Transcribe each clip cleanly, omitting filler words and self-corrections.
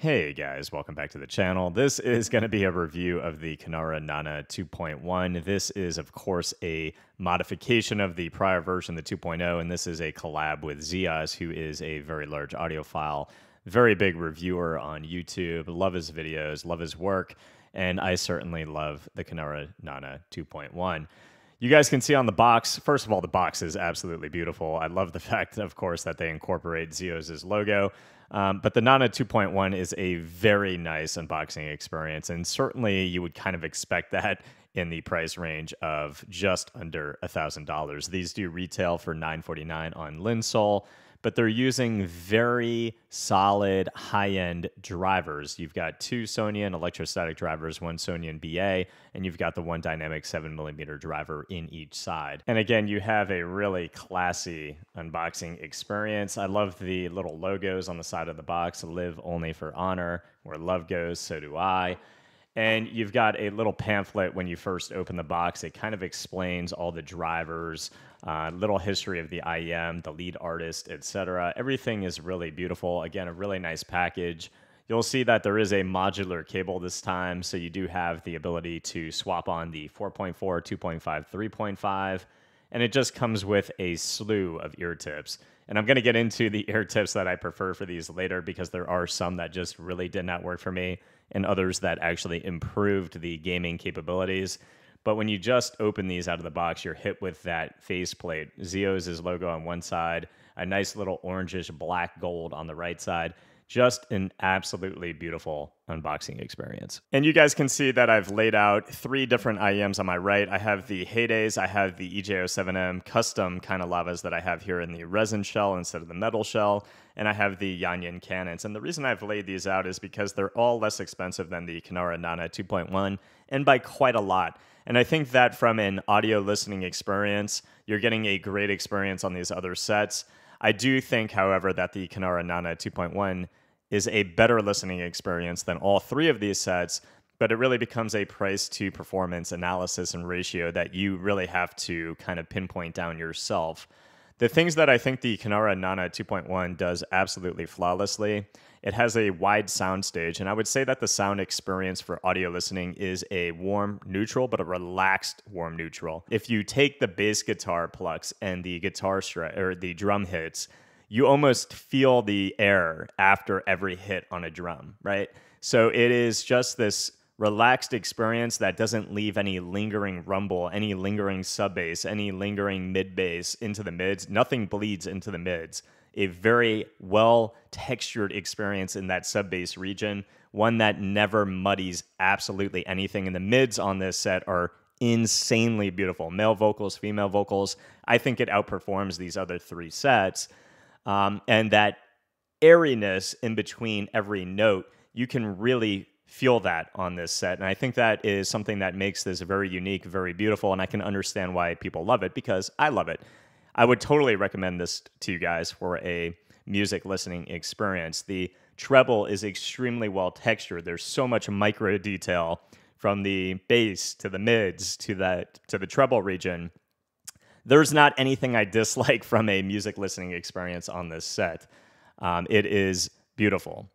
Hey guys, welcome back to the channel. This is going to be a review of the Kinera Nanna 2.1. This is, of course, a modification of the prior version, the 2.0, and this is a collab with Zias, who is a very large audiophile, very big reviewer on YouTube. Love his videos, love his work, and I certainly love the Kinera Nanna 2.1. You guys can see on the box, first of all, the box is absolutely beautiful. I love the fact, of course, that they incorporate Zios' logo. But the Nanna 2.1 is a very nice unboxing experience, and certainly you would kind of expect that in the price range of just under $1,000. These do retail for $949 on Linsole, but they're using very solid high-end drivers. You've got two Sonian electrostatic drivers, one Sonian BA, and you've got the one dynamic 7mm driver in each side. And again, you have a really classy unboxing experience. I love the little logos on the side of the box. Live only for honor. Where love goes, so do I. And you've got a little pamphlet when you first open the box. It kind of explains all the drivers, little history of the IEM, the lead artist, etc. Everything is really beautiful. Again, a really nice package. You'll see that there is a modular cable this time, so you do have the ability to swap on the 4.4, 2.5, 3.5, and it just comes with a slew of ear tips. And I'm going to get into the ear tips that I prefer for these later because there are some that just really did not work for me and others that actually improved the gaming capabilities. But when you just open these out of the box, you're hit with that faceplate. Zios' logo on one side, a nice little orangish black gold on the right side. Just an absolutely beautiful unboxing experience. And you guys can see that I've laid out three different IEMs on my right. I have the Heydays, I have the EJ07M custom kind of lavas that I have here in the resin shell instead of the metal shell, and I have the Yanyan cannons. And the reason I've laid these out is because they're all less expensive than the Kinera Nanna 2.1, and by quite a lot. And I think that from an audio listening experience, you're getting a great experience on these other sets. I do think, however, that the Kinera Nanna 2.1 is a better listening experience than all three of these sets, but it really becomes a price to performance analysis and ratio that you really have to kind of pinpoint down yourself. The things that I think the Kinera Nanna 2.1 does absolutely flawlessly, it has a wide soundstage, and I would say that the sound experience for audio listening is a warm neutral, but a relaxed warm neutral. If you take the bass guitar plucks and the guitar or the drum hits, you almost feel the air after every hit on a drum, right? So it is just this relaxed experience that doesn't leave any lingering rumble, any lingering sub bass, any lingering mid bass into the mids. Nothing bleeds into the mids. A very well textured experience in that sub bass region, one that never muddies absolutely anything. And the mids on this set are insanely beautiful. Male vocals, female vocals. I think it outperforms these other three sets. And that airiness in between every note, you can really feel that on this set. And I think that is something that makes this very unique, very beautiful, and I can understand why people love it because I love it. I would totally recommend this to you guys for a music listening experience. The treble is extremely well textured. There's so much micro detail from the bass to the mids to the treble region. There's not anything I dislike from a music listening experience on this set. It is beautiful.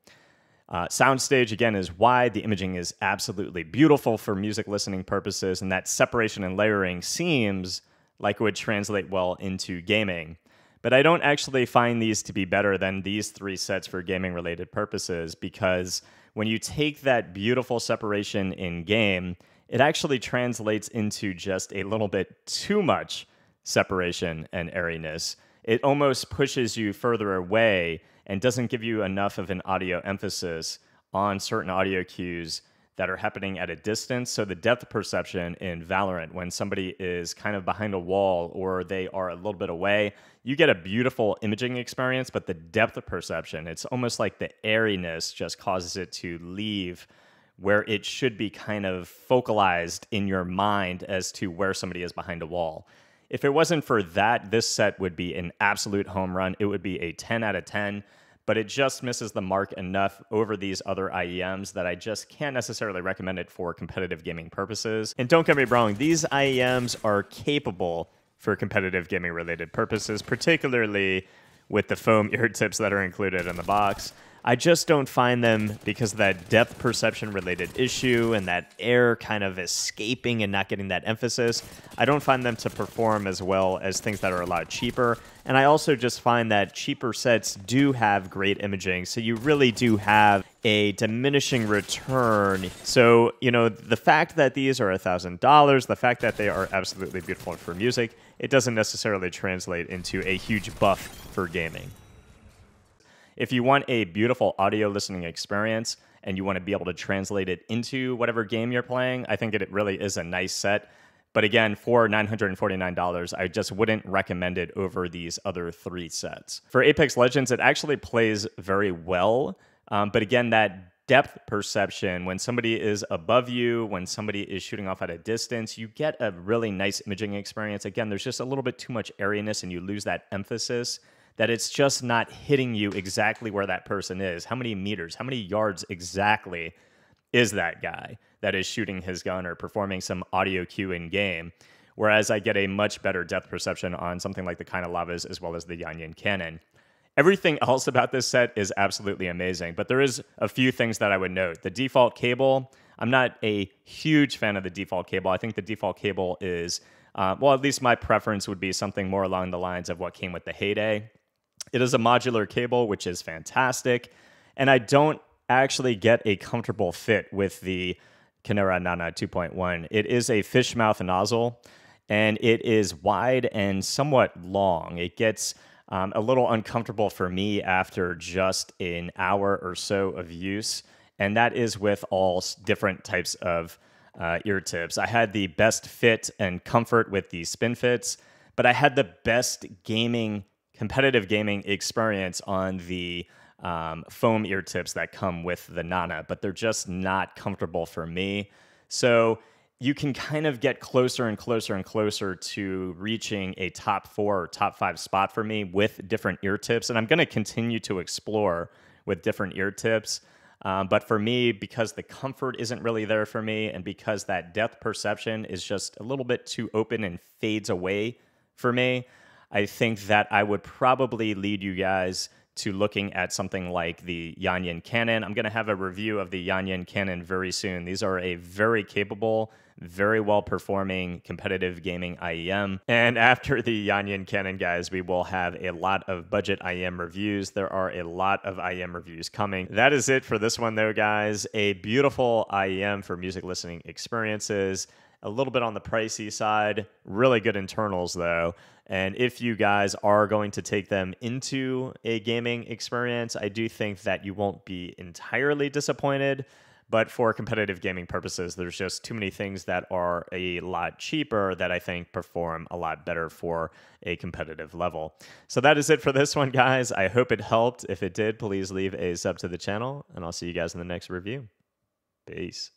Soundstage, again, is wide. The imaging is absolutely beautiful for music listening purposes, and that separation and layering seems like it would translate well into gaming. But I don't actually find these to be better than these three sets for gaming-related purposes because when you take that beautiful separation in game, it actually translates into just a little bit too much separation and airiness. It almost pushes you further away and doesn't give you enough of an audio emphasis on certain audio cues that are happening at a distance. So the depth perception in Valorant, when somebody is kind of behind a wall or they are a little bit away, you get a beautiful imaging experience, but the depth of perception, it's almost like the airiness just causes it to leave where it should be kind of focalized in your mind as to where somebody is behind a wall. If it wasn't for that, this set would be an absolute home run. It would be a 10 out of 10, but it just misses the mark enough over these other IEMs that I just can't necessarily recommend it for competitive gaming purposes. And don't get me wrong, these IEMs are capable for competitive gaming related purposes, particularly with the foam ear tips that are included in the box. I just don't find them, because of that depth perception related issue and that air kind of escaping and not getting that emphasis, I don't find them to perform as well as things that are a lot cheaper. And I also just find that cheaper sets do have great imaging, so you really do have a diminishing return. So, you know, the fact that these are $1,000, the fact that they are absolutely beautiful for music, it doesn't necessarily translate into a huge buff for gaming. If you want a beautiful audio listening experience and you want to be able to translate it into whatever game you're playing, I think it really is a nice set. But again, for $949, I just wouldn't recommend it over these other 3 sets. For Apex Legends, it actually plays very well. But again, that depth perception, when somebody is above you, when somebody is shooting off at a distance, you get a really nice imaging experience. Again, there's just a little bit too much airiness and you lose that emphasis, that it's just not hitting you exactly where that person is. How many meters, how many yards exactly is that guy that is shooting his gun or performing some audio cue in game? Whereas I get a much better depth perception on something like the Kinera Lavas as well as the Yanyan Cannon. Everything else about this set is absolutely amazing, but there is a few things that I would note. The default cable, I'm not a huge fan of the default cable. I think the default cable is, well, at least my preference would be something more along the lines of what came with the Heyday. It is a modular cable, which is fantastic, and I don't actually get a comfortable fit with the Kinera Nanna 2.1. It is a fish mouth nozzle, and it is wide and somewhat long. It gets a little uncomfortable for me after just an hour or so of use, and that is with all different types of ear tips. I had the best fit and comfort with the Spin Fits, but I had the best competitive gaming experience on the foam ear tips that come with the Nanna, but they're just not comfortable for me. So you can kind of get closer and closer and closer to reaching a top 4 or top 5 spot for me with different ear tips, and I'm going to continue to explore with different ear tips. But for me, because the comfort isn't really there for me, and because that depth perception is just a little bit too open and fades away for me, I think that I would probably lead you guys to looking at something like the Yanyan Cannon. I'm going to have a review of the Yanyan Cannon very soon. These are a very capable, very well-performing competitive gaming IEM. And after the Yanyan Cannon, guys, we will have a lot of budget IEM reviews. There are a lot of IEM reviews coming. That is it for this one, though, guys. A beautiful IEM for music listening experiences. A little bit on the pricey side. Really good internals, though. And if you guys are going to take them into a gaming experience, I do think that you won't be entirely disappointed. But for competitive gaming purposes, there's just too many things that are a lot cheaper that I think perform a lot better for a competitive level. So that is it for this one, guys. I hope it helped. If it did, please leave a sub to the channel, and I'll see you guys in the next review. Peace.